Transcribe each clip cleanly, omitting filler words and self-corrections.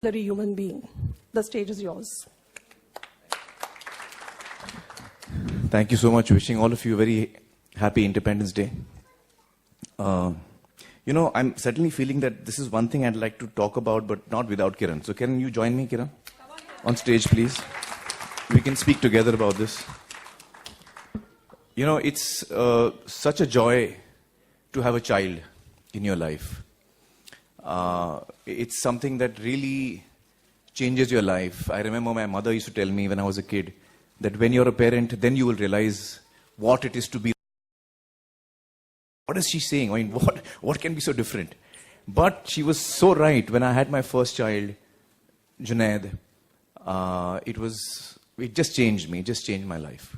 human being. The stage is yours. Thank you so much. Wishing all of you a very happy Independence Day. I'm certainly feeling that this is one thing I'd like to talk about, but not without Kiran. So can you join me, Kiran? On stage, please. We can speak together about this. It's such a joy to have a child in your life. It's something that really changes your life. I remember my mother used to tell me when I was a kid that when you're a parent, then you will realize what it is to be. What is she saying? I mean, what can be so different? But she was so right. When I had my first child, Junaid, it just changed me. It just changed my life.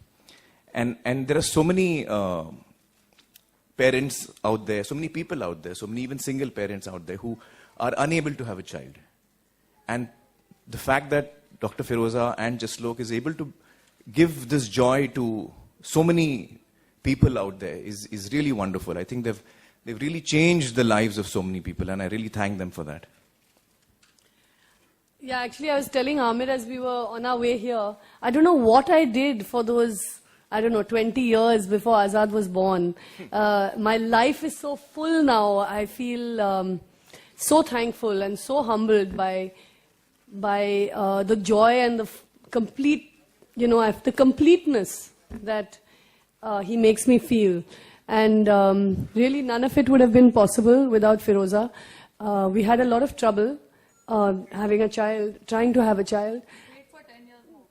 And there are so many parents out there, so many people out there, so many even single parents out there who are unable to have a child. And the fact that Dr. Firoza and Jaslok is able to give this joy to so many people out there is really wonderful. I think they've really changed the lives of so many people, and I really thank them for that. Yeah, actually I was telling Amir as we were on our way here, I don't know what I did for those 20 years before Azad was born. My life is so full now. I feel so thankful and so humbled by the joy and the the completeness that he makes me feel. And really none of it would have been possible without Firoza. We had a lot of trouble having a child, trying to have a child. Wait for 10 years more.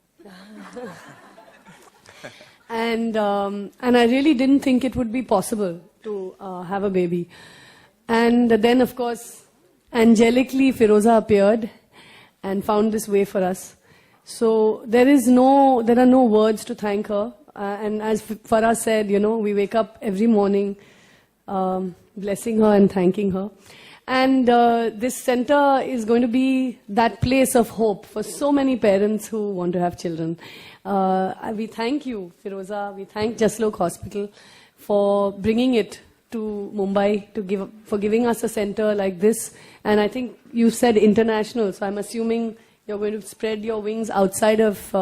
And I really didn't think it would be possible to have a baby. And then, of course, angelically, Firoza appeared and found this way for us. So there are no words to thank her. And as Farah said, we wake up every morning blessing her and thanking her. And this center is going to be that place of hope for so many parents who want to have children. We thank you, Firoza. We thank Jaslok Hospital for bringing it to Mumbai, for giving us a center like this. And I think you said international, so I'm assuming you're going to spread your wings outside of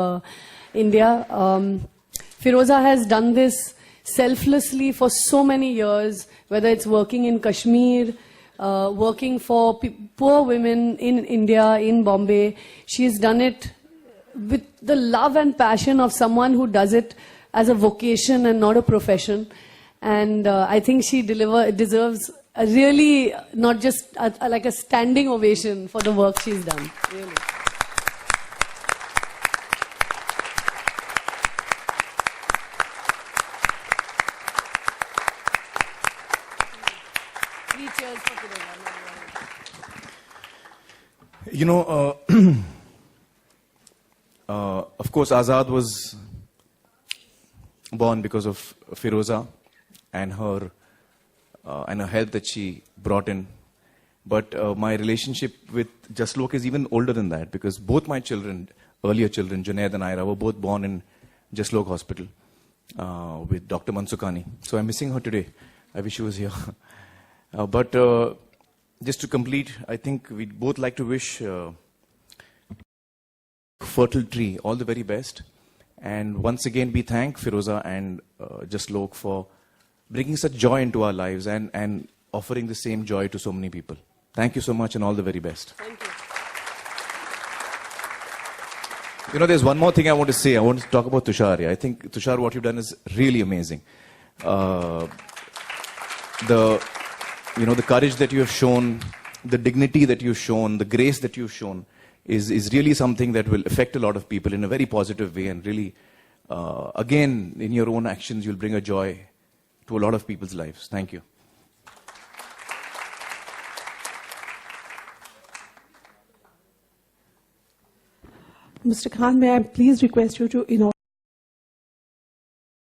India. Firoza has done this selflessly for so many years, whether it's working in Kashmir, working for poor women in India, in Bombay. She's done it with the love and passion of someone who does it as a vocation and not a profession. And I think she deserves a really, not just like a standing ovation for the work she's done. Really. Of course, Azad was born because of Firoza and her health that she brought in. But my relationship with Jaslok is even older than that, because both my earlier children, Junaid and Ira, were both born in Jaslok Hospital with Dr. Mansukani. So I'm missing her today. I wish she was here. But just to complete, I think we'd both like to wish Fertiltree all the very best. And once again, we thank Firoza and Jaslok for bringing such joy into our lives and offering the same joy to so many people. Thank you so much and all the very best. Thank you. There's one more thing I want to say. I want to talk about Tusshar. I think, Tusshar, what you've done is really amazing. The courage that you have shown, the dignity that you've shown, the grace that you've shown is really something that will affect a lot of people in a very positive way. And really, again, in your own actions, you'll bring a joy to a lot of people's lives. Thank you. Mr. Khan, may I please request you to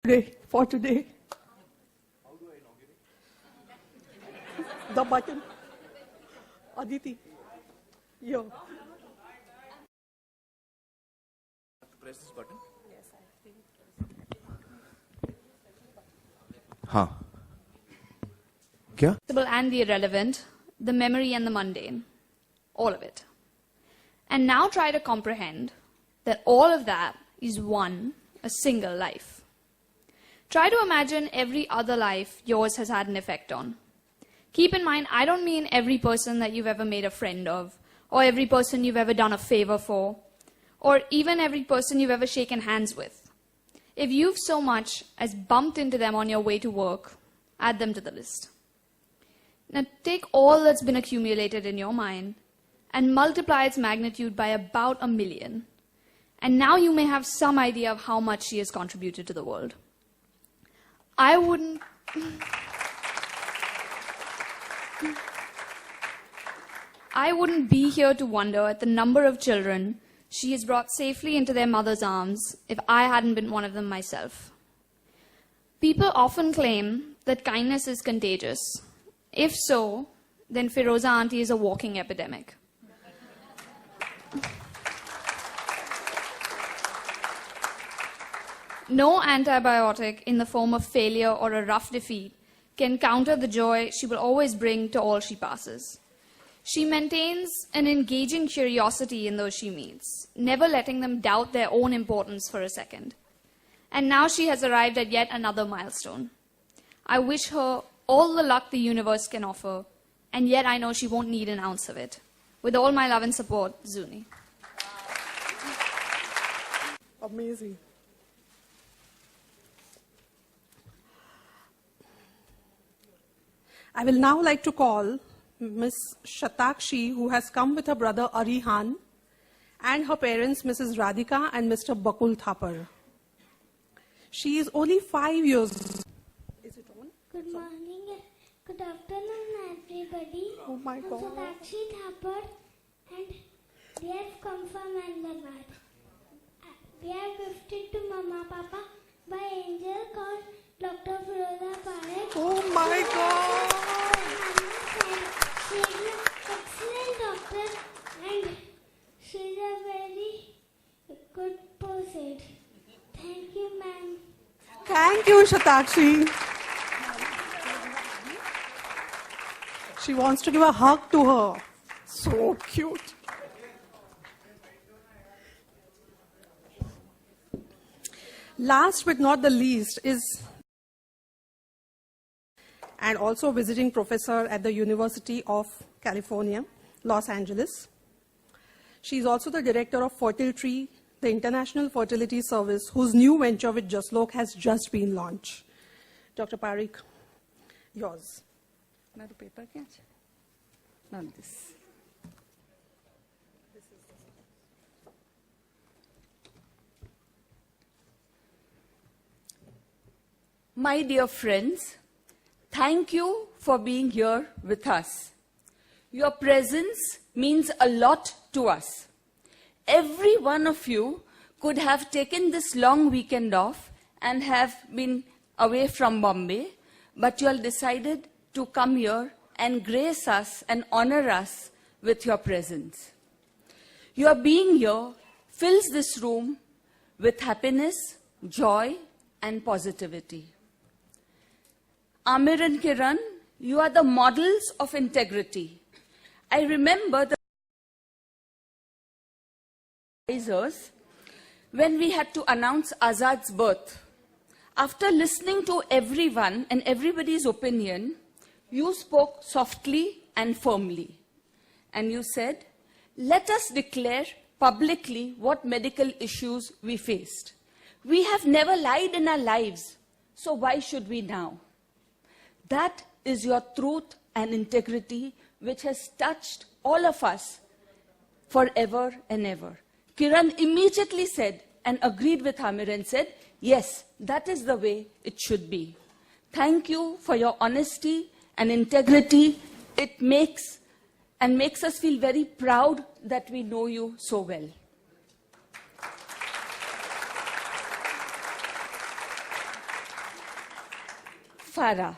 inaugurate for today? How do I inaugurate? The button. Aditi. Here. Press this button? Yes, I think. Huh. Kya? And the irrelevant, the memory and the mundane, all of it. And now try to comprehend that all of that is a single life. Try to imagine every other life yours has had an effect on. Keep in mind, I don't mean every person that you've ever made a friend of, or every person you've ever done a favor for, or even every person you've ever shaken hands with. If you've so much as bumped into them on your way to work, add them to the list. Now take all that's been accumulated in your mind and multiply its magnitude by about 1 million. And now you may have some idea of how much she has contributed to the world. I wouldn't be here to wonder at the number of children she has brought safely into their mother's arms if I hadn't been one of them myself. People often claim that kindness is contagious. If so, then Firoza Auntie is a walking epidemic. No antibiotic in the form of failure or a rough defeat can counter the joy she will always bring to all she passes. She maintains an engaging curiosity in those she meets, never letting them doubt their own importance for a second. And now she has arrived at yet another milestone. I wish her all the luck the universe can offer, and yet I know she won't need an ounce of it. With all my love and support, Zuni. Amazing. I will now like to call Miss Shatakshi, who has come with her brother Arihan and her parents, Mrs. Radhika and Mr. Bakul Thapar. She is only 5 years. Is it on? Good morning, good afternoon, everybody. Oh my God. I'm Shatakshi Thapar, and we have come from Ahmedabad. We are gifted to Mama Papa by angel called Dr. Firoza Parekh. Oh my God. She is an excellent doctor and she is a very good person. Thank you, ma'am. Thank you, Shatakshi. She wants to give a hug to her. So cute. Last but not the least is, and also visiting professor at the University of California, Los Angeles. She is also the director of Fertiltree, the international fertility service, whose new venture with Jaslok has just been launched. Dr. Parekh, yours. Paper, not this. My dear friends, thank you for being here with us. Your presence means a lot to us. Every one of you could have taken this long weekend off and have been away from Bombay, but you all decided to come here and grace us and honor us with your presence. Your being here fills this room with happiness, joy, and positivity. Amir and Kiran, you are the models of integrity. I remember the advisors when we had to announce Azad's birth. After listening to everyone and everybody's opinion, you spoke softly and firmly. And you said, let us declare publicly what medical issues we faced. We have never lied in our lives, so why should we now? That is your truth and integrity which has touched all of us forever and ever. Kiran immediately said and agreed with Amir and said, yes, that is the way it should be. Thank you for your honesty and integrity. It makes us feel very proud that we know you so well. Farah,